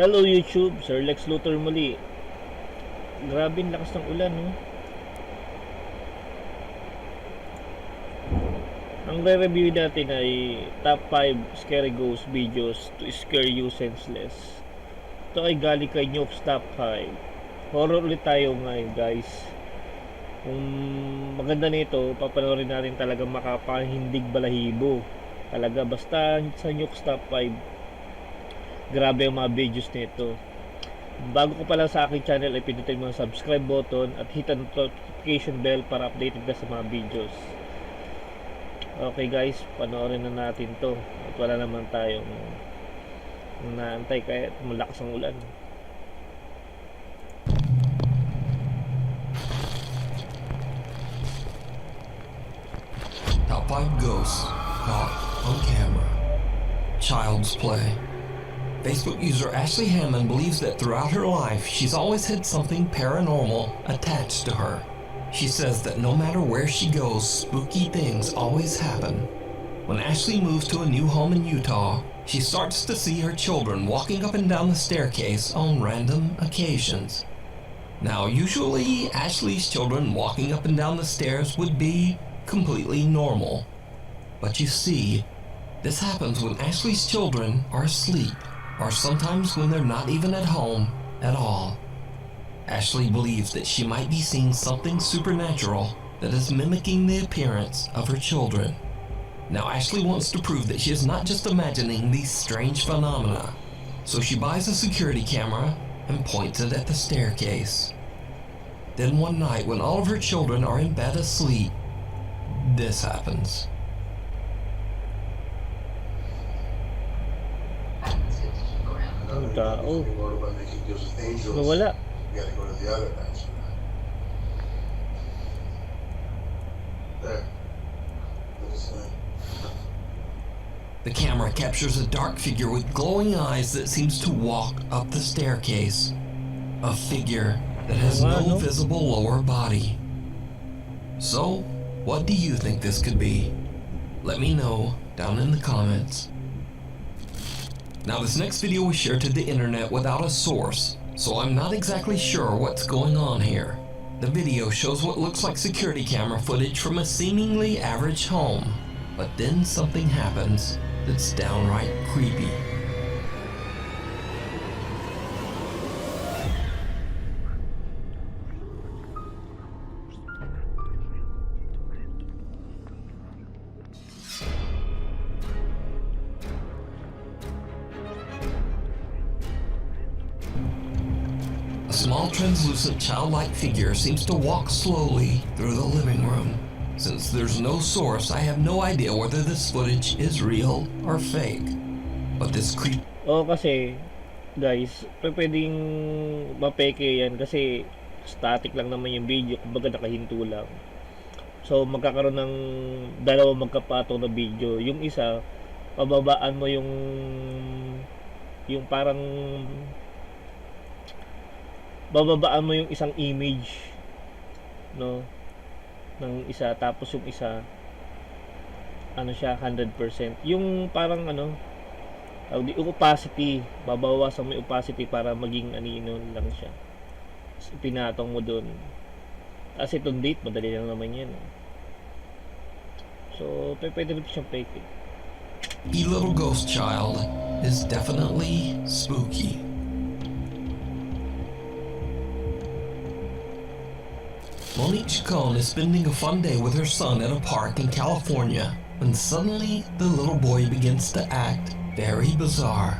Hello YouTube, Sir Lex Luthor muli. Grabe ang lakas ng ulan, no? Ang re-review natin ay top 5 scary ghost videos to scare you senseless. Ito ay galing kay Nuke's top 5. Horror ulit tayo ngayon, guys. Kung maganda nito, papanoorin natin talaga makapahindig balahibo. Talaga, basta sa Nuke's top 5, grabe ang mga videos nito. Bago ko pa lang sa aking channel ay pindutin mo ang subscribe button at hit ang notification bell para updated ka sa mga videos. Okay guys, panoorin na natin to at wala naman tayong naantay kahit malakas ang ulan. Top 5 ghosts caught on camera. Child's play. Facebook user Ashley Hammond believes that throughout her life, she's always had something paranormal attached to her. She says that no matter where she goes, spooky things always happen. When Ashley moves to a new home in Utah, she starts to see her children walking up and down the staircase on random occasions. Now, usually, Ashley's children walking up and down the stairs would be completely normal. But you see, this happens when Ashley's children are asleep, or sometimes when they're not even at home at all. Ashley believes that she might be seeing something supernatural that is mimicking the appearance of her children. Now Ashley wants to prove that she is not just imagining these strange phenomena, so she buys a security camera and points it at the staircase. Then one night when all of her children are in bed asleep, this happens. Ang tao. Nawala. You gotta go to the other bench. There. The camera captures a dark figure with glowing eyes that seems to walk up the staircase. A figure that has no visible lower body. So, what do you think this could be? Let me know down in the comments. Now this next video was shared to the internet without a source, so I'm not exactly sure what's going on here. The video shows what looks like security camera footage from a seemingly average home, but then something happens that's downright creepy. A small translucent childlike figure seems to walk slowly through the living room. Since there's no source, I have no idea whether this footage is real or fake. But this creep... Kasi guys, pwedeng mapeke yan kasi static lang naman yung video, kumbaga nakahinto lang. So magkakaroon ng dalawang magkapatong na video. Yung isa, pababaan mo yung parang bababaan mo yung isang image, no, ng isa, tapos yung isa ano siya 100%, yung parang ano opacity, babawasan mo yung opacity para maging anino lang siya. So, pinatong mo dun kasi itong date madali lang naman yan, so pwede rin siyang fake. A little ghost child is definitely spooky. Monique Chacon is spending a fun day with her son at a park in California when suddenly the little boy begins to act very bizarre.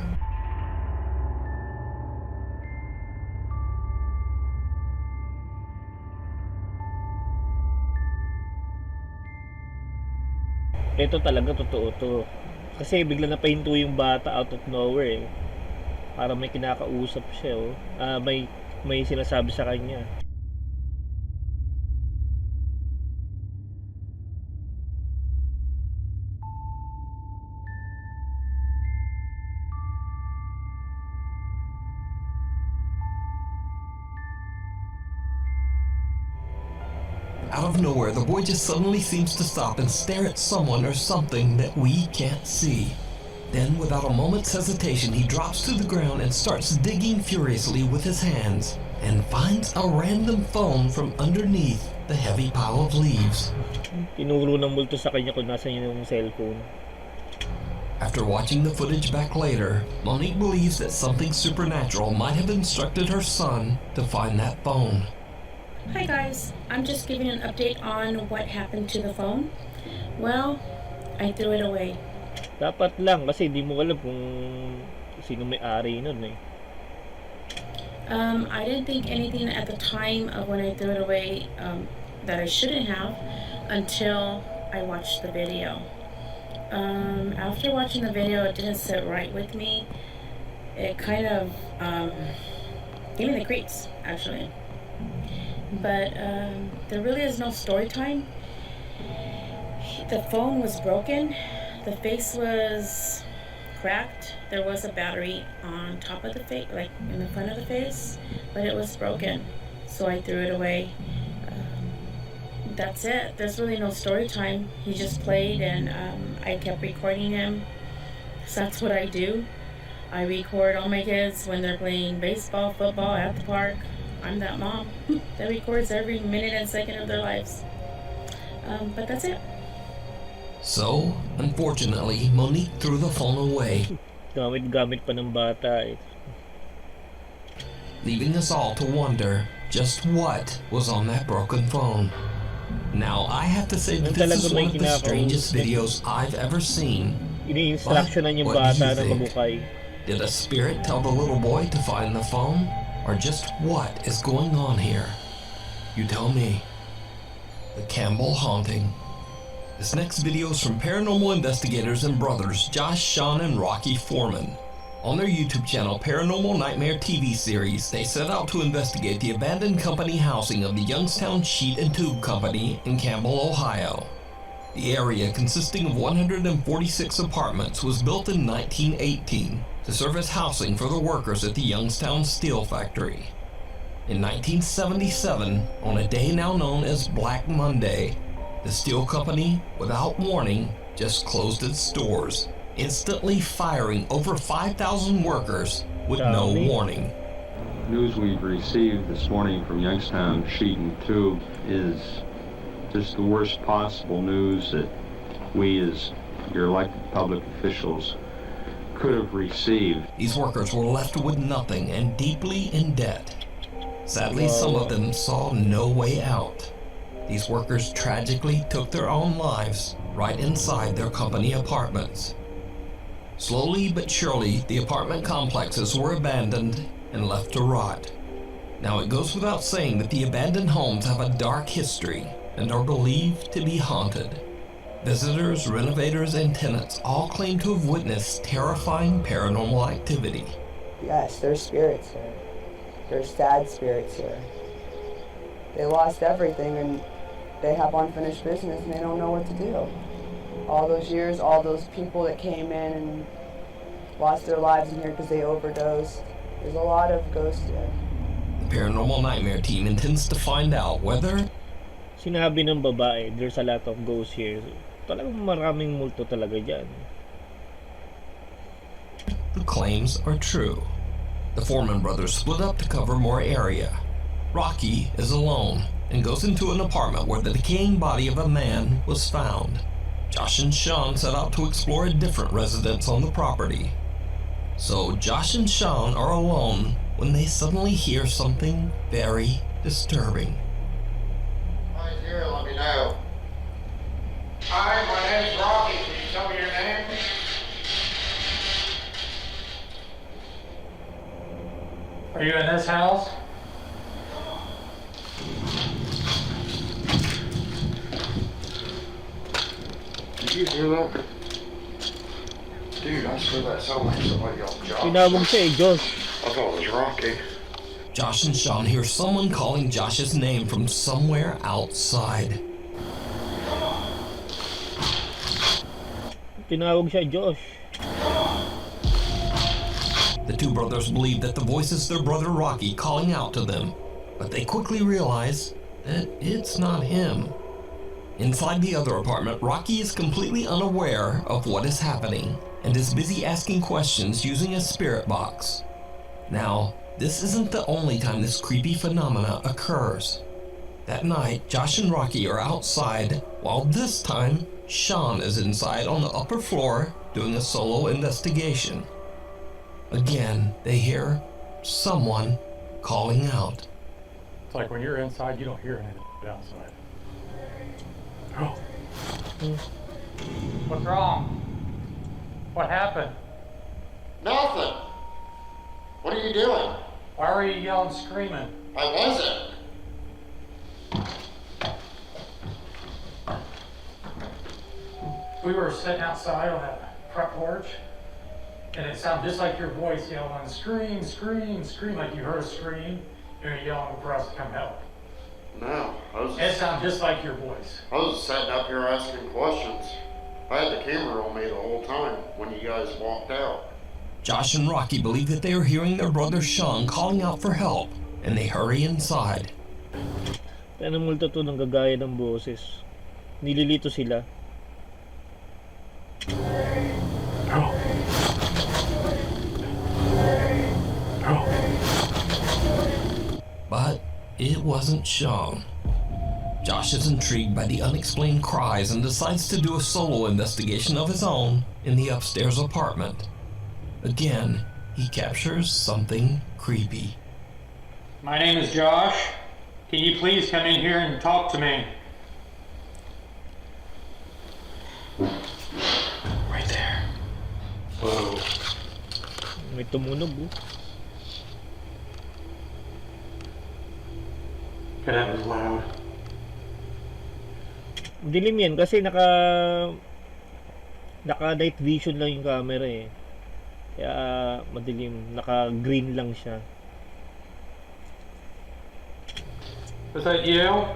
Ito talaga totoo to. Kasi bigla napahinto yung bata out of nowhere, para may kinakausap siya, may sinasabi sa kanya. Out of nowhere, the boy just suddenly seems to stop and stare at someone or something that we can't see. Then, without a moment's hesitation, he drops to the ground and starts digging furiously with his hands and finds a random phone from underneath the heavy pile of leaves. Tinuro ng multo sa kanya kung nasa yung cellphone. After watching the footage back later, Monique believes that something supernatural might have instructed her son to find that phone. Hi guys, I'm just giving an update on what happened to the phone. Well, I threw it away. Dapat lang kasi di mo alam kung sino may-ari nun eh. I didn't think anything at the time of when I threw it away that I shouldn't have until I watched the video. After watching the video, it didn't sit right with me. It kind of gave me the creeps, actually. But there really is no story time. The phone was broken. The face was cracked. There was a battery on top of the face, like in the front of the face, but it was broken. So I threw it away. That's it. There's really no story time. He just played and I kept recording him. So that's what I do. I record all my kids when they're playing baseball, football at the park. I'm that mom that records every minute and second of their lives. But that's it. So, unfortunately, Monique threw the phone away, Gamit-gamit pa ng bata eh. leaving us all to wonder just what was on that broken phone. Now, I have to say that this is one of the strangest videos I've ever seen. Ini-instructionan yung What do you bata na think? mabukay. Did a spirit tell the little boy to find the phone? Or just what is going on here? You tell me. The Campbell Haunting. This next video is from paranormal investigators and brothers Josh, Sean, and Rocky Foreman. On their YouTube channel, Paranormal Nightmare TV series, they set out to investigate the abandoned company housing of the Youngstown Sheet and Tube Company in Campbell, Ohio. The area, consisting of 146 apartments, was built in 1918 to serve as housing for the workers at the Youngstown Steel Factory. In 1977, on a day now known as Black Monday, the steel company, without warning, just closed its doors, instantly firing over 5,000 workers with no warning. News we've received this morning from Youngstown Sheet and Tube is just the worst possible news that we as your elected public officials could have received. These workers were left with nothing and deeply in debt. Sadly, some of them saw no way out. These workers tragically took their own lives right inside their company apartments. Slowly but surely, the apartment complexes were abandoned and left to rot. Now, it goes without saying that the abandoned homes have a dark history and are believed to be haunted. Visitors, renovators, and tenants all claim to have witnessed terrifying paranormal activity. Yes, there's spirits here. There's sad spirits here. They lost everything and they have unfinished business and they don't know what to do. All those years, all those people that came in and lost their lives in here because they overdosed. There's a lot of ghosts here. The Paranormal Nightmare team intends to find out whether Sinabi ng babae, there's a lot of ghosts here. Talagang maraming multo talaga dyan. the claims are true. The Foreman brothers split up to cover more area. Rocky is alone and goes into an apartment where the decaying body of a man was found. Josh and Sean set out to explore a different residence on the property. So Josh and Sean are alone when they suddenly hear something very disturbing. Right here, let me know. Hi, my name's Rocky. Can you tell me your name? Are you in this house? Did you hear that? Dude, I swear that sounded like somebody else. Tinawag siya eh, Diyos. I thought it was Rocky. Josh and Sean hear someone calling Josh's name from somewhere outside. Tinawag siya, Josh. The two brothers believe that the voice is their brother Rocky calling out to them, but they quickly realize that it's not him. Inside the other apartment, Rocky is completely unaware of what is happening and is busy asking questions using a spirit box. Now, this isn't the only time this creepy phenomena occurs. That night, Josh and Rocky are outside, while this time, Sean is inside on the upper floor doing a solo investigation. Again, they hear someone calling out. It's like when you're inside, you don't hear anything outside. Oh. What's wrong? What happened? Nothing. What are you doing? Why were you yelling, screaming? I wasn't. We were sitting outside on that front porch, and it sounded just like your voice yelling, scream, scream, scream, like you heard a scream, and you're yelling for us to come help. No, It sounded just like your voice. I was sitting up here asking questions. I had the camera on me the whole time when you guys walked out. Josh and Rocky believe that they are hearing their brother Sean calling out for help, and they hurry inside. Tanong multo to ng gagaya ng boses. Nililito sila. But it wasn't Sean. Josh is intrigued by the unexplained cries and decides to do a solo investigation of his own in the upstairs apartment. Again, he captures something creepy. My name is Josh. Can you please come in here and talk to me? Right there. Whoa. May tumunog That was loud. Dilim yan kasi naka night vision lang yung camera eh. Kaya madilim, naka green lang siya. Was that you?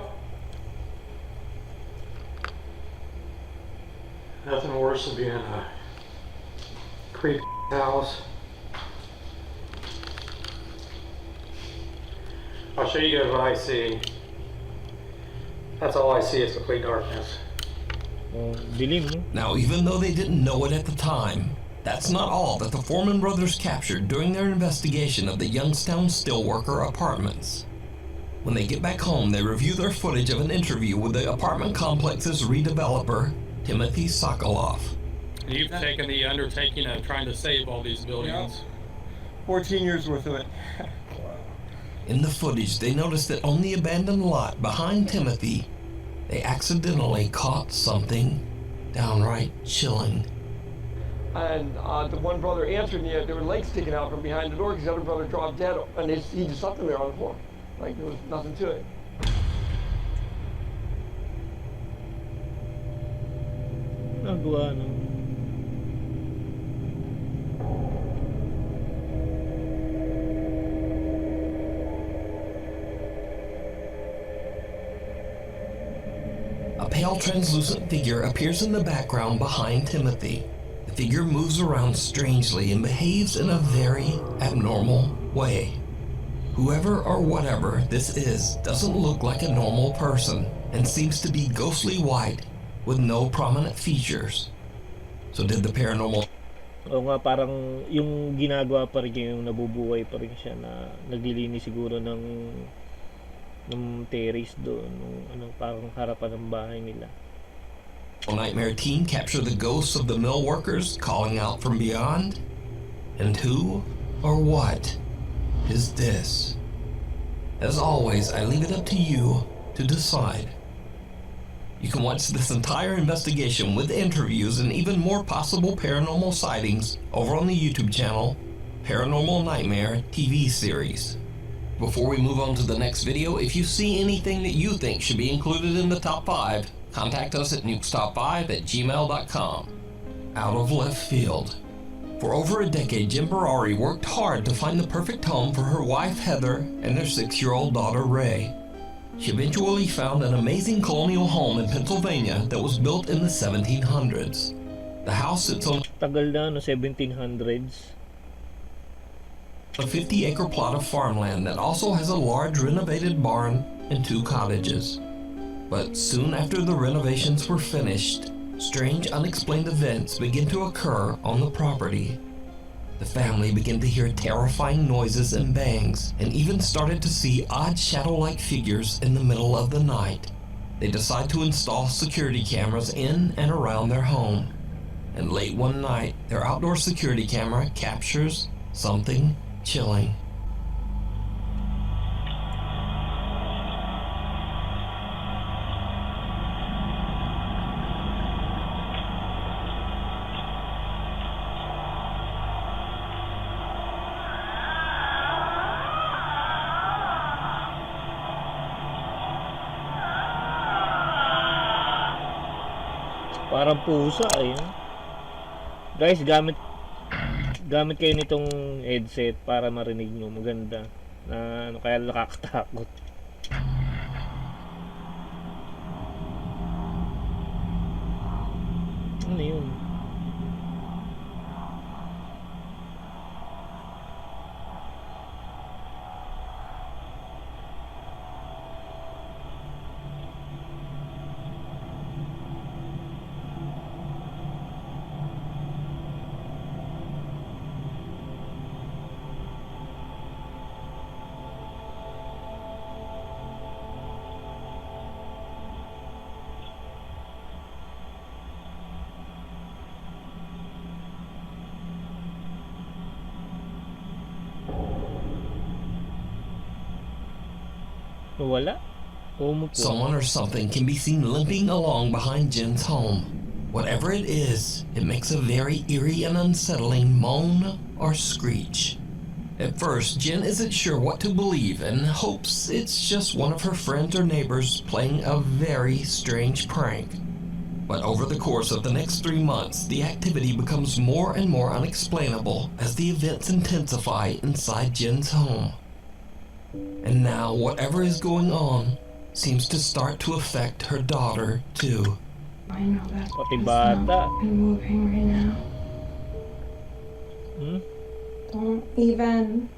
Nothing worse than being in a creepy house. I'll show you guys what I see. That's all I see is complete darkness. Dilim, no? Now, even though they didn't know it at the time, that's not all that the Foreman brothers captured during their investigation of the Youngstown Steelworker apartments. When they get back home, they review their footage of an interview with the apartment complex's redeveloper, Timothy Sokoloff. You've taken the undertaking of trying to save all these buildings. 14 years worth of it. In the footage, they noticed that on the abandoned lot behind Timothy, they accidentally caught something downright chilling. And the one brother answered, and there were legs sticking out from behind the door because the other brother dropped dead, and he just left him there on the floor. Like there was nothing to it. Nagawa, no? A pale translucent figure appears in the background behind Timothy. The figure moves around strangely and behaves in a very abnormal way. Whoever or whatever this is doesn't look like a normal person and seems to be ghostly white with no prominent features. So did the paranormal... O nga, parang yung ginagawa pa rin yung nabubuhay pa rin siya na naglilinis siguro ng terrace doon, parang harapan ng bahay nila. Nightmare team capture the ghosts of the mill workers calling out from beyond? And who or what is this? As always, I leave it up to you to decide. You can watch this entire investigation with interviews and even more possible paranormal sightings over on the YouTube channel, Paranormal Nightmare TV series. Before we move on to the next video, if you see anything that you think should be included in the top 5, contact us at nukestop5@gmail.com. Out of left field. For over a decade, Jim Barari worked hard to find the perfect home for her wife Heather and their 6-year-old daughter Ray. She eventually found an amazing colonial home in Pennsylvania that was built in the 1700s. The house sits on Tagal na, no, 1700s. a 50-acre plot of farmland that also has a large renovated barn and 2 cottages. But soon after the renovations were finished, strange, unexplained events begin to occur on the property. The family began to hear terrifying noises and bangs, and even started to see odd shadow-like figures in the middle of the night. They decide to install security cameras in and around their home. And late one night, their outdoor security camera captures something chilling. Parang pusa eh. Guys, gamit kayo nitong headset para marinig nyo. Maganda. Na ano, kaya nakakatakot. Ano yun? Wala. Someone or something can be seen limping along behind Jen's home. Whatever it is, it makes a very eerie and unsettling moan or screech. At first, Jen isn't sure what to believe and hopes it's just one of her friends or neighbors playing a very strange prank. But over the course of the next 3 months, the activity becomes more and more unexplainable as the events intensify inside Jen's home. And now, whatever is going on seems to start to affect her daughter, too. I know that Pati it's bata. not moving right now. Don't even.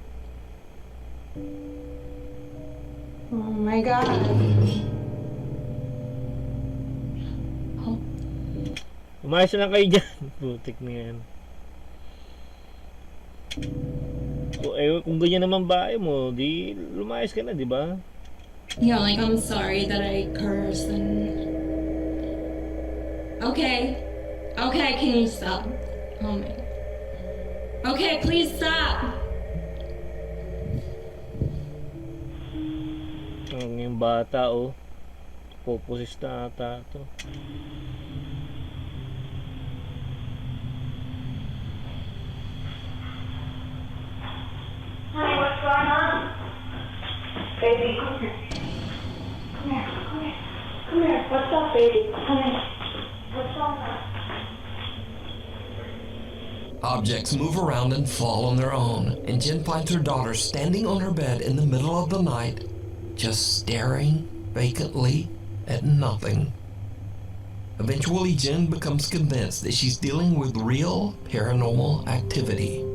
Oh my god. Umayos na lang kayo dyan. Putik na yan. Kung ganyan naman bahay mo, di lumayas ka na, di ba? Yeah, like I'm sorry that I curse and. Okay. Okay, can you stop? Oh my god. Okay, please stop. Yung bata, oh. Poposis na ata ito. Honey, what's going on? Baby, come here. Come here, come here. Come here. What's up, baby? Come here. What's wrong? Objects move around and fall on their own, and Jen finds her daughter standing on her bed in the middle of the night, just staring vacantly at nothing. Eventually, Jen becomes convinced that she's dealing with real paranormal activity.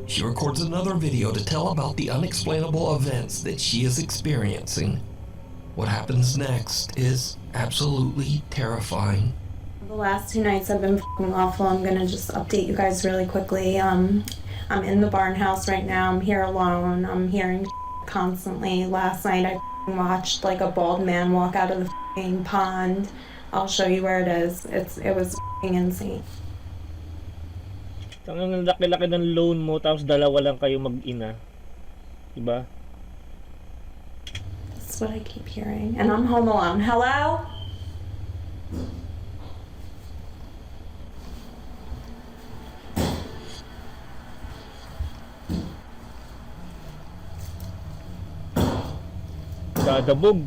She records another video to tell about the unexplainable events that she is experiencing. What happens next is absolutely terrifying. The last 2 nights have been f***ing awful. I'm gonna just update you guys really quickly. I'm in the barn house right now. I'm here alone. I'm hearing constantly. Last night I watched like a bald man walk out of the f***ing pond. I'll show you where it is. It was f***ing insane. Tangang laki-laki ng loan mo, tapos dalawa lang kayo mag-ina. Diba? That's what I keep hearing. And I'm home alone. Hello? Dadabog.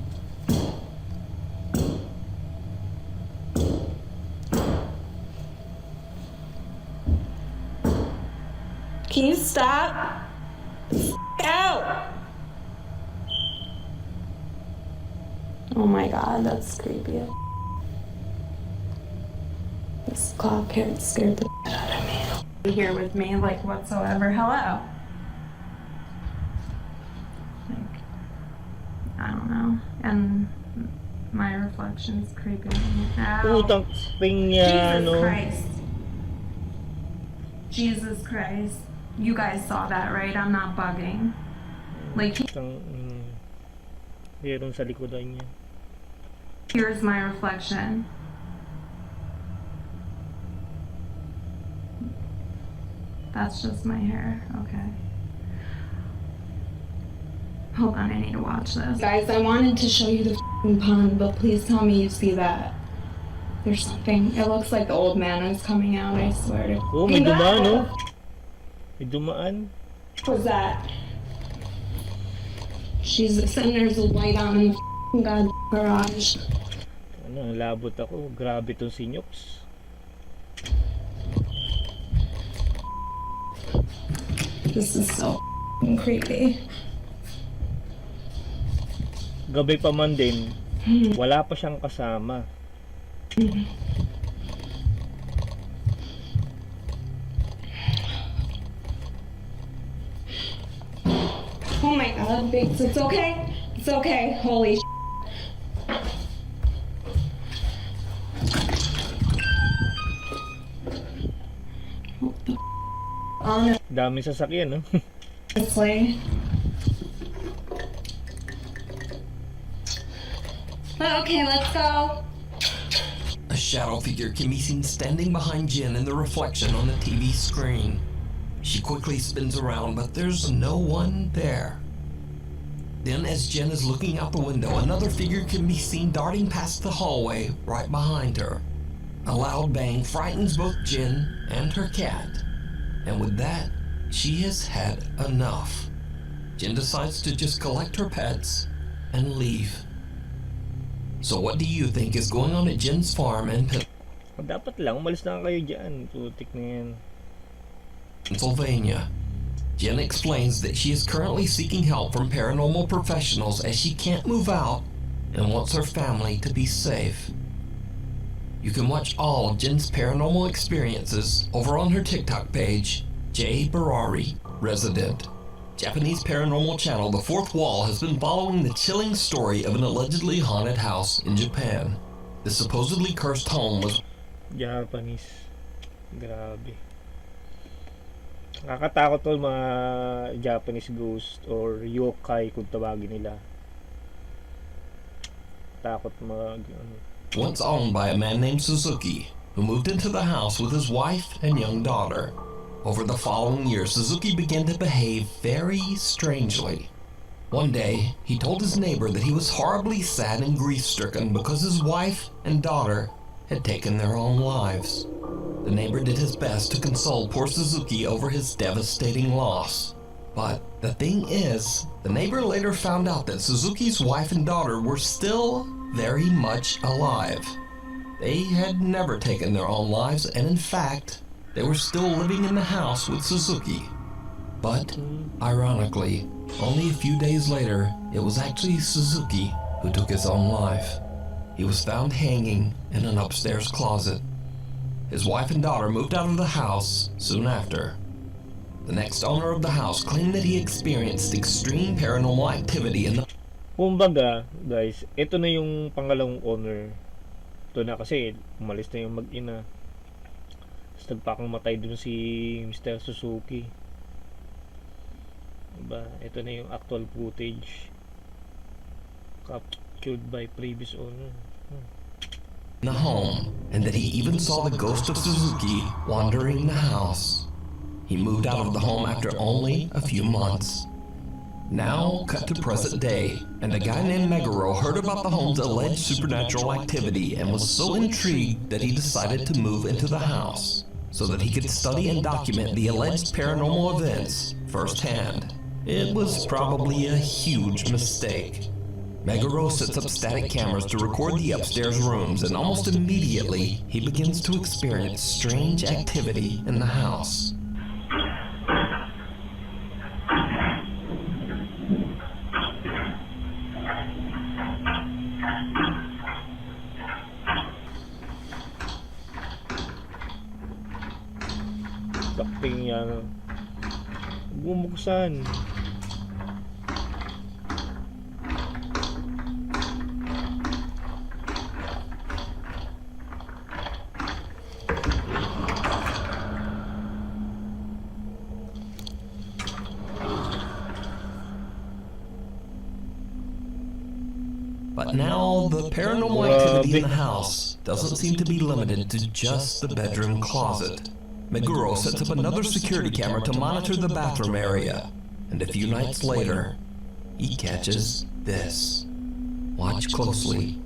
Can you stop? Out! Oh my god, that's creepy. This clock here scared the shit out of me. Be here with me, like whatsoever. Hello. Like, I don't know. And My reflection's creeping me out. Putang ping niya, Jesus no? Christ. Jesus Christ. You guys saw that, right? I'm not bugging. Like, Meron sa likodan niya. here's my reflection. That's just my hair. Okay. Hold on, I need to watch this. Guys, I wanted to show you the f***ing pond, but please tell me you see that. There's something. It looks like the old man is coming out, I swear to Oh, may God, dumaan, no? what May dumaan. the f- was that? Jesus, and there's a light on in the f***ing God garage. Ano, labot ako. Grabe tong si Nukes. This is so f***ing creepy. Gabi pa man din, wala pa siyang kasama. Oh my God, Biggs, it's okay. It's okay. Holy sh**. Daming sasakyan, no? Honestly. Okay, let's go. A shadow figure can be seen standing behind Jen in the reflection on the TV screen. She quickly spins around, but there's no one there. Then, as Jen is looking out the window, another figure can be seen darting past the hallway right behind her. A loud bang frightens both Jen and her cat. And with that, she has had enough. Jen decides to just collect her pets and leave. So what do you think is going on at Jen's farm in Dapat lang, umalis na kayo dyan. Putik na yan. Pennsylvania? Jen explains that she is currently seeking help from paranormal professionals as she can't move out and wants her family to be safe. You can watch all of Jen's paranormal experiences over on her TikTok page, J. Barari, Resident. Japanese paranormal channel The Fourth Wall has been following the chilling story of an allegedly haunted house in Japan. The supposedly cursed home was Japanese. Grabe. Nakakatakot to mga Japanese ghost or yokai kung tawagin nila. Takot mga once owned by a man named Suzuki, who moved into the house with his wife and young daughter. Over the following year, Suzuki began to behave very strangely. One day, he told his neighbor that he was horribly sad and grief-stricken because his wife and daughter had taken their own lives. The neighbor did his best to console poor Suzuki over his devastating loss. But the thing is, the neighbor later found out that Suzuki's wife and daughter were still very much alive. They had never taken their own lives, and in fact, they were still living in the house with Suzuki. But, ironically, only a few days later, it was actually Suzuki who took his own life. He was found hanging in an upstairs closet. His wife and daughter moved out of the house soon after. The next owner of the house claimed that he experienced extreme paranormal activity in the... Kumbaga, guys, ito na yung pangalawang owner. Ito na kasi, umalis na yung mag-ina. Tapos nagpakamatay dun si Mr. Suzuki. Diba? Ito na yung actual footage. Captured by previous owner. The home, and that he even saw the ghost of Suzuki wandering the house. He moved out of the home after only a few months. Now, cut to present day, and a guy named Meguro heard about the home's alleged supernatural activity and was so intrigued that he decided to move into the house so that he could study and document the alleged paranormal events firsthand. It was probably a huge mistake. Meguro sets up static cameras to record the upstairs rooms, and almost immediately, he begins to experience strange activity in the house. Bakting yan. Bumuksan. But now, the paranormal activity in the house doesn't seem to be limited to just the bedroom closet. Meguro sets up another security camera to monitor the bathroom area, and a few nights later, he catches this. Watch closely.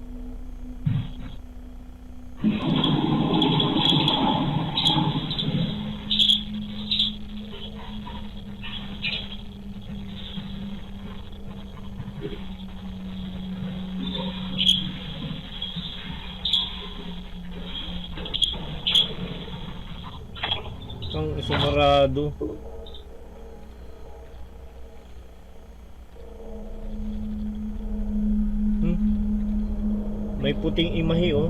Ang sumarado. May puting imahe oh.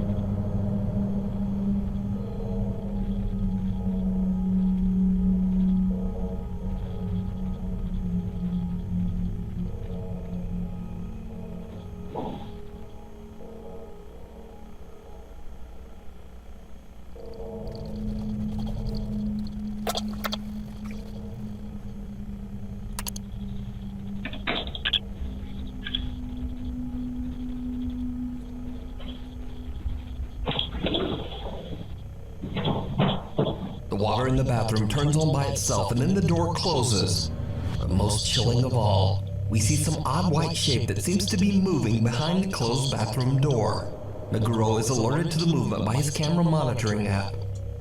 The water in the bathroom turns on by itself and then the door closes. But most chilling of all, we see some odd white shape that seems to be moving behind the closed bathroom door. Meguro is alerted to the movement by his camera monitoring app.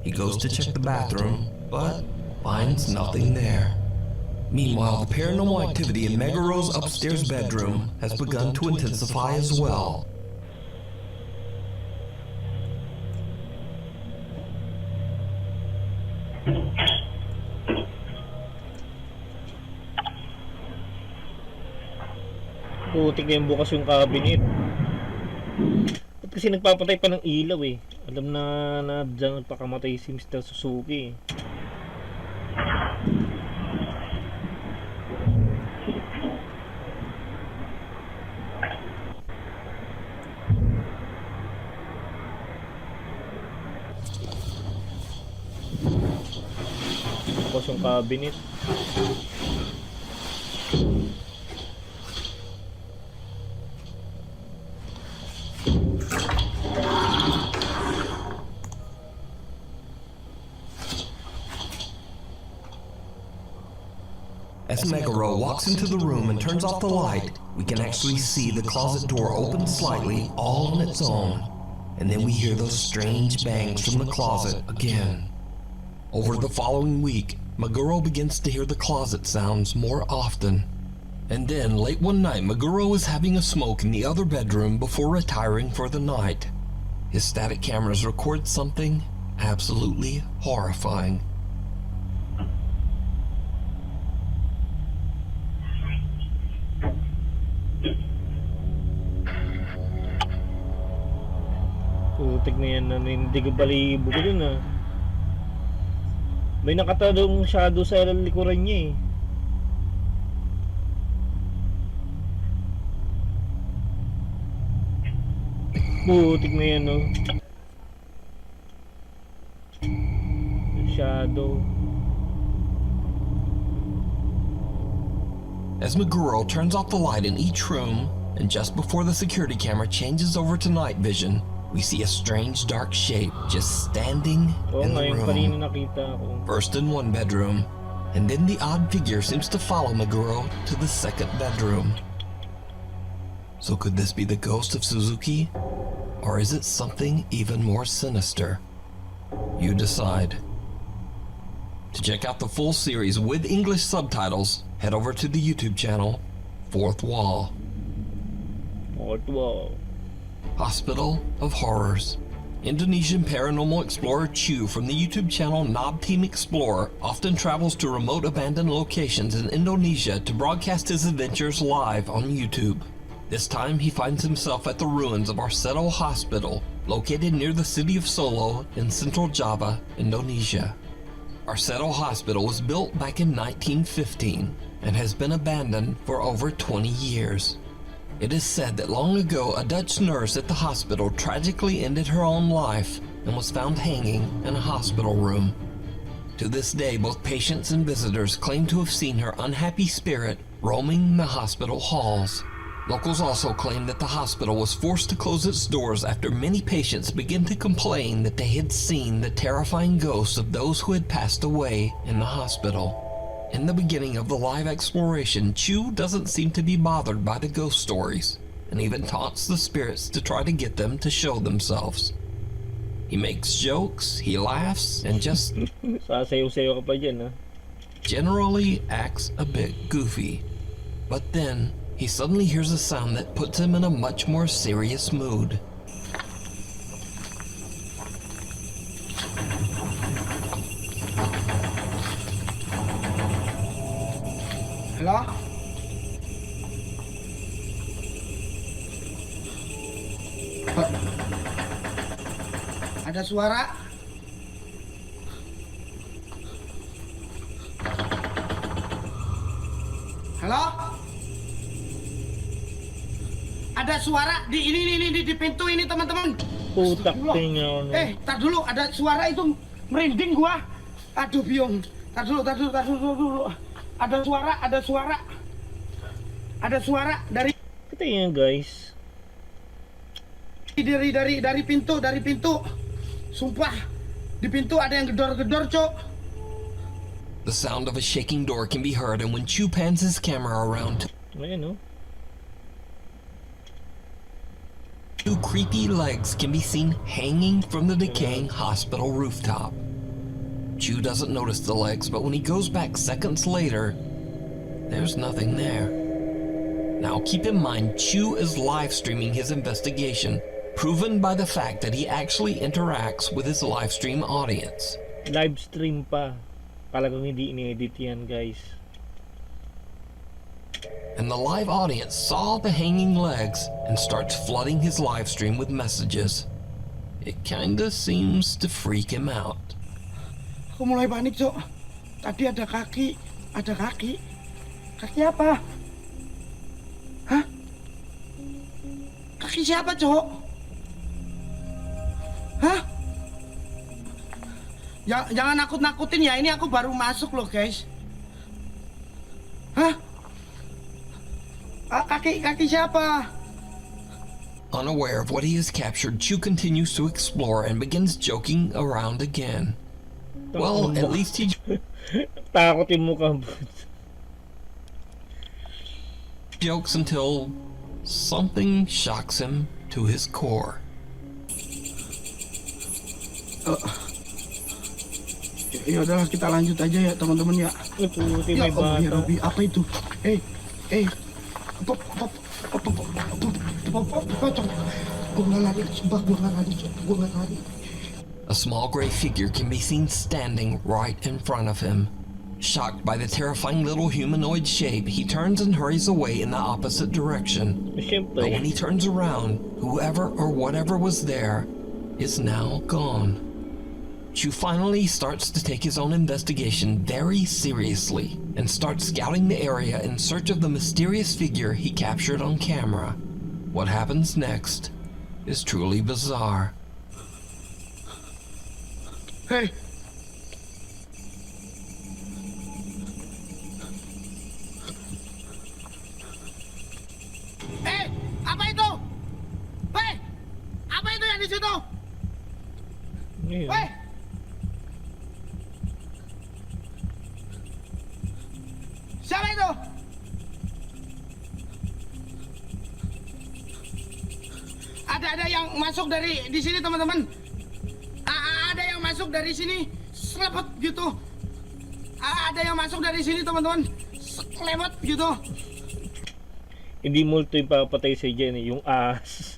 He goes to check the bathroom, but finds nothing there. Meanwhile, the paranormal activity in Meguro's upstairs bedroom has begun to intensify as well. Putik na yung bukas yung cabinet. Ba't kasi nagpapatay pa ng ilaw eh. Alam na dyan nagpakamatay si Mr. Suzuki eh. Bukas yung cabinet. As Meguro walks into the room and turns off the light, we can actually see the closet door open slightly all on its own. And then we hear those strange bangs from the closet again. Over the following week, Meguro begins to hear the closet sounds more often. And then, late one night, Meguro is having a smoke in the other bedroom before retiring for the night. His static cameras record something absolutely horrifying. Putik na yan, hindi ko balibo ko dun ah. May nakatadong shadow sa likuran niya eh. Putik na yan no. Shadow. As Meguro turns off the light in each room, and just before the security camera changes over to night vision, we see a strange dark shape just standing in the room. First in one bedroom, and then the odd figure seems to follow Meguro to the second bedroom. So could this be the ghost of Suzuki? Or is it something even more sinister? You decide. To check out the full series with English subtitles, head over to the YouTube channel, Fourth Wall. Fourth Wall. Hospital of Horrors. Indonesian paranormal explorer Chu from the YouTube channel Knob Team Explorer often travels to remote abandoned locations in Indonesia to broadcast his adventures live on YouTube. This time he finds himself at the ruins of Arseto Hospital, located near the city of Solo in central Java, Indonesia. Arseto Hospital was built back in 1915 and has been abandoned for over 20 years. It is said that long ago a Dutch nurse at the hospital tragically ended her own life and was found hanging in a hospital room. To this day, both patients and visitors claim to have seen her unhappy spirit roaming the hospital halls. Locals also claim that the hospital was forced to close its doors after many patients began to complain that they had seen the terrifying ghosts of those who had passed away in the hospital. In the beginning of the live exploration, Chu doesn't seem to be bothered by the ghost stories, and even taunts the spirits to try to get them to show themselves. He makes jokes, he laughs, and just Sasayaw-sayaw ka pa dyan, ha? generally acts a bit goofy. But then, he suddenly hears a sound that puts him in a much more serious mood. Hello? Ada suara? Halo? Ada suara di ini di pintu ini teman-teman. Putak tinggal. Tar dulu ada suara itu merinding gua. Aduh biung. Tar dulu. Ada suara dari Katanya guys. Dari pintu. Sumpah. Di pintu ada yang gedor-gedor, Cok. The sound of a shaking door can be heard, and when Chu pans his camera around, Ayan, no? two creepy legs can be seen hanging from the decaying hospital rooftop. Chu doesn't notice the legs, but when he goes back seconds later, there's nothing there. Now keep in mind, Chu is live streaming his investigation, proven by the fact that he actually interacts with his live stream audience. Live stream pa. Talagang hindi in-edit yan, guys. And the live audience saw the hanging legs and starts flooding his live stream with messages. It kinda seems to freak him out. Aku mulai panik, Cok. Tadi ada kaki. Kaki apa? Hah? Kaki siapa, Cok? Hah? Jangan nakut-nakutin ya, ini aku baru masuk loh, guys. Hah? Kaki siapa? Unaware of what he has captured, Chu continues to explore and begins joking around again. Well, at least he takot yung mukha. jokes until something shocks him to his core. Ya udahlah, kita lanjut aja ya teman-teman ya. Ya Allah ya Rabbi, apa itu? A small gray figure can be seen standing right in front of him. Shocked by the terrifying little humanoid shape, he turns and hurries away in the opposite direction. But when he turns around, whoever or whatever was there is now gone. Chu finally starts to take his own investigation very seriously and starts scouting the area in search of the mysterious figure he captured on camera. What happens next is truly bizarre. Hey! Apa itu? Apa itu yang di situ? Siapa itu? Ada yang masuk dari di sini teman-teman. Ada yang masuk dari sini, selepet gitu. Ada yang masuk dari sini teman-teman, selepet gitu. Hindi multo yung papatay sa Jenny, yung ahas.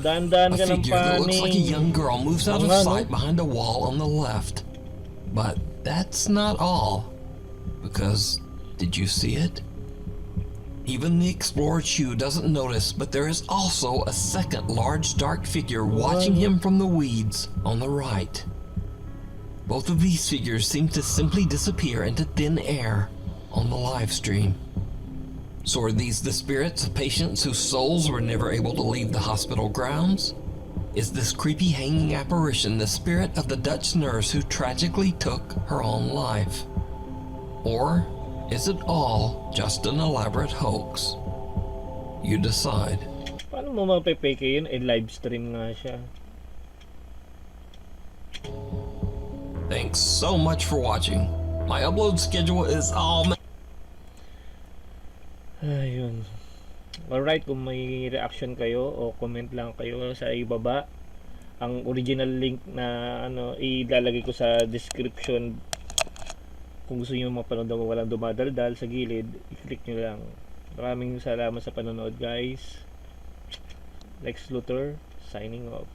A figure that looks like a young girl moves out of sight behind a wall on the left. But that's not all. Because, did you see it? Even the explorer Chu doesn't notice, but there is also a second large dark figure watching him from the weeds on the right. Both of these figures seem to simply disappear into thin air on the live stream. So are these the spirits of patients whose souls were never able to leave the hospital grounds? Is this creepy hanging apparition the spirit of the Dutch nurse who tragically took her own life? Or is it all just an elaborate hoax? You decide. Paano mo mapepeke yun? Live stream nga siya. Thanks so much for watching. My upload schedule is all... Ayun. Alright, kung may reaction kayo o comment lang kayo sa ibaba. Ang original link na ilalagay ko sa description. Kung gusto niyo mapanood na walang dumadaldal sa gilid, i-click nyo lang. Maraming salamat sa panonood, guys. Lex Luthor, signing off.